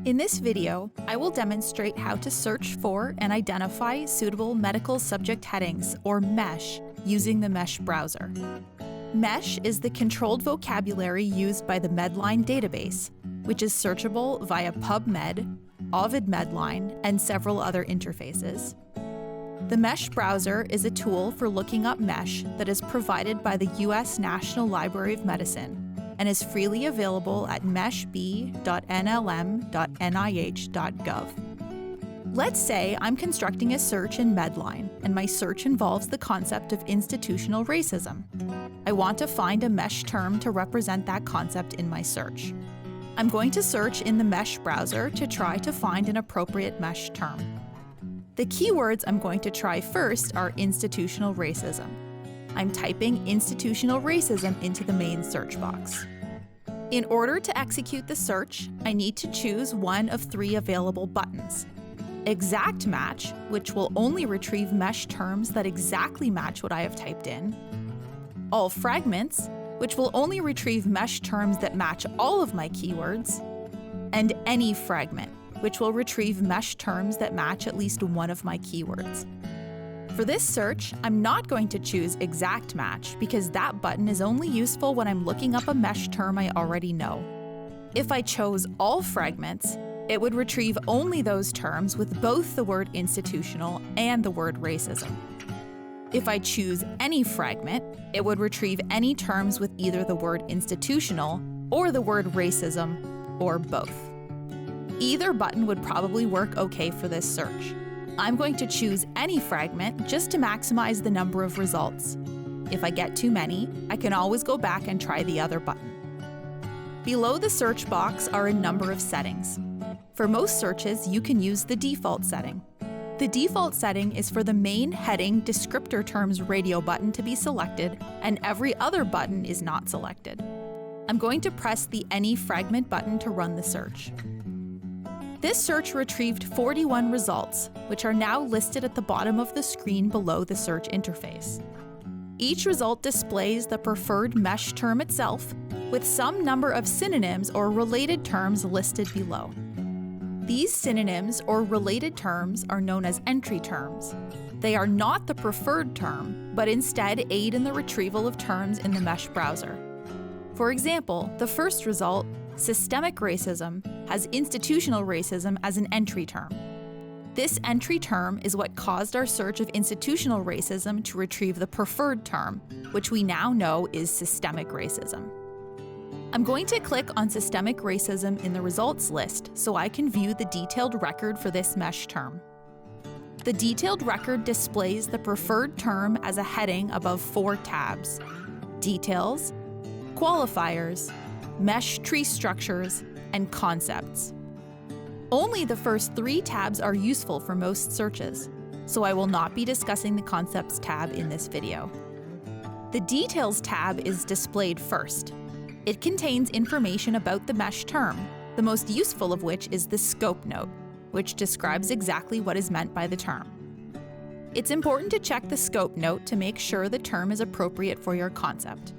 In this video, I will demonstrate how to search for and identify suitable medical subject headings, or MeSH, using the MeSH browser. MeSH is the controlled vocabulary used by the Medline database, which is searchable via PubMed, Ovid Medline, and several other interfaces. The MeSH browser is a tool for looking up MeSH that is provided by the U.S. National Library of Medicine and is freely available at meshb.nlm.nih.gov. Let's say I'm constructing a search in Medline, and my search involves the concept of institutional racism. I want to find a MeSH term to represent that concept in my search. I'm going to search in the MeSH browser to try to find an appropriate MeSH term. The keywords I'm going to try first are institutional racism. I'm typing institutional racism into the main search box. In order to execute the search, I need to choose one of three available buttons. Exact Match, which will only retrieve MeSH terms that exactly match what I have typed in. All Fragments, which will only retrieve MeSH terms that match all of my keywords. And Any Fragment, which will retrieve MeSH terms that match at least one of my keywords. For this search, I'm not going to choose Exact Match because that button is only useful when I'm looking up a MeSH term I already know. If I chose All Fragments, it would retrieve only those terms with both the word institutional and the word racism. If I choose Any Fragment, it would retrieve any terms with either the word institutional or the word racism, or both. Either button would probably work okay for this search. I'm going to choose Any Fragment just to maximize the number of results. If I get too many, I can always go back and try the other button. Below the search box are a number of settings. For most searches, you can use the default setting. The default setting is for the main heading descriptor terms radio button to be selected, and every other button is not selected. I'm going to press the Any Fragment button to run the search. This search retrieved 41 results, which are now listed at the bottom of the screen below the search interface. Each result displays the preferred MeSH term itself, with some number of synonyms or related terms listed below. These synonyms or related terms are known as entry terms. They are not the preferred term, but instead aid in the retrieval of terms in the MeSH browser. For example, the first result, systemic racism, has institutional racism as an entry term. This entry term is what caused our search of institutional racism to retrieve the preferred term, which we now know is systemic racism. I'm going to click on systemic racism in the results list so I can view the detailed record for this MeSH term. The detailed record displays the preferred term as a heading above 4 tabs: Details, Qualifiers, MeSH tree structures, and concepts. Only the first 3 tabs are useful for most searches, so I will not be discussing the Concepts tab in this video. The Details tab is displayed first. It contains information about the MeSH term, the most useful of which is the scope note, which describes exactly what is meant by the term. It's important to check the scope note to make sure the term is appropriate for your concept.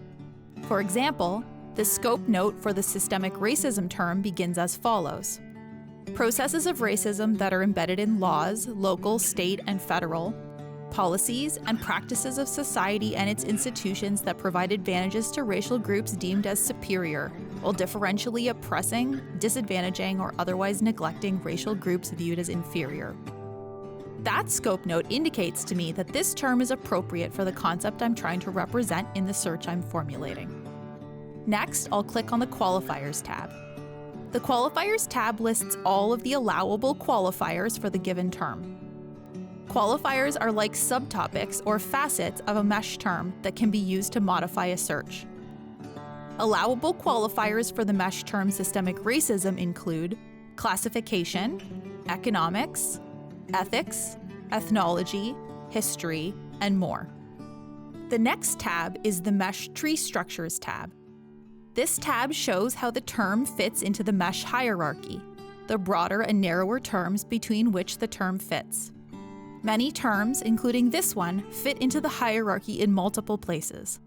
For example, the scope note for the systemic racism term begins as follows. Processes of racism that are embedded in laws, local, state, and federal, policies, and practices of society and its institutions that provide advantages to racial groups deemed as superior, while differentially oppressing, disadvantaging, or otherwise neglecting racial groups viewed as inferior. That scope note indicates to me that this term is appropriate for the concept I'm trying to represent in the search I'm formulating. Next, I'll click on the Qualifiers tab. The Qualifiers tab lists all of the allowable qualifiers for the given term. Qualifiers are like subtopics or facets of a MeSH term that can be used to modify a search. Allowable qualifiers for the MeSH term systemic racism include classification, economics, ethics, ethnology, history, and more. The next tab is the MeSH tree structures tab. This tab shows how the term fits into the MeSH hierarchy, the broader and narrower terms between which the term fits. Many terms, including this one, fit into the hierarchy in multiple places.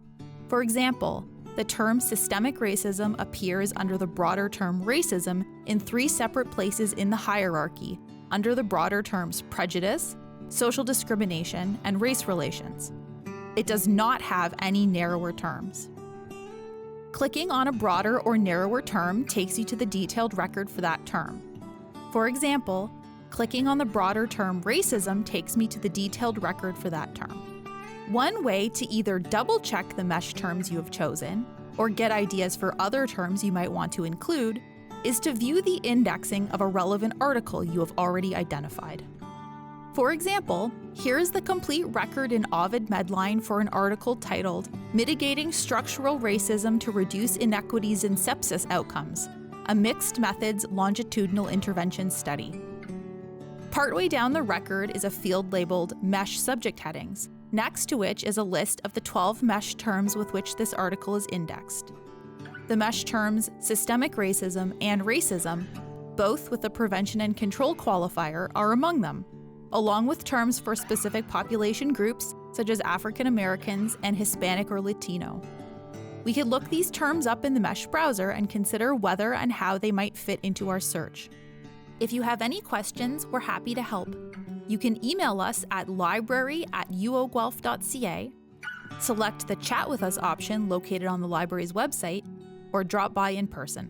For example, the term systemic racism appears under the broader term racism in 3 separate places in the hierarchy, under the broader terms prejudice, social discrimination, and race relations. It does not have any narrower terms. Clicking on a broader or narrower term takes you to the detailed record for that term. For example, clicking on the broader term racism takes me to the detailed record for that term. One way to either double-check the MeSH terms you have chosen, or get ideas for other terms you might want to include, is to view the indexing of a relevant article you have already identified. For example, here is the complete record in Ovid Medline for an article titled Mitigating Structural Racism to Reduce Inequities in Sepsis Outcomes, a Mixed Methods Longitudinal Intervention Study. Partway down the record is a field labeled MeSH subject headings, next to which is a list of the 12 MeSH terms with which this article is indexed. The MeSH terms systemic racism and racism, both with the prevention and control qualifier, are among them, along with terms for specific population groups such as African Americans and Hispanic or Latino. We could look these terms up in the MeSH browser and consider whether and how they might fit into our search. If you have any questions, we're happy to help. You can email us at library@uoguelph.ca, select the Chat with Us option located on the library's website, or drop by in person.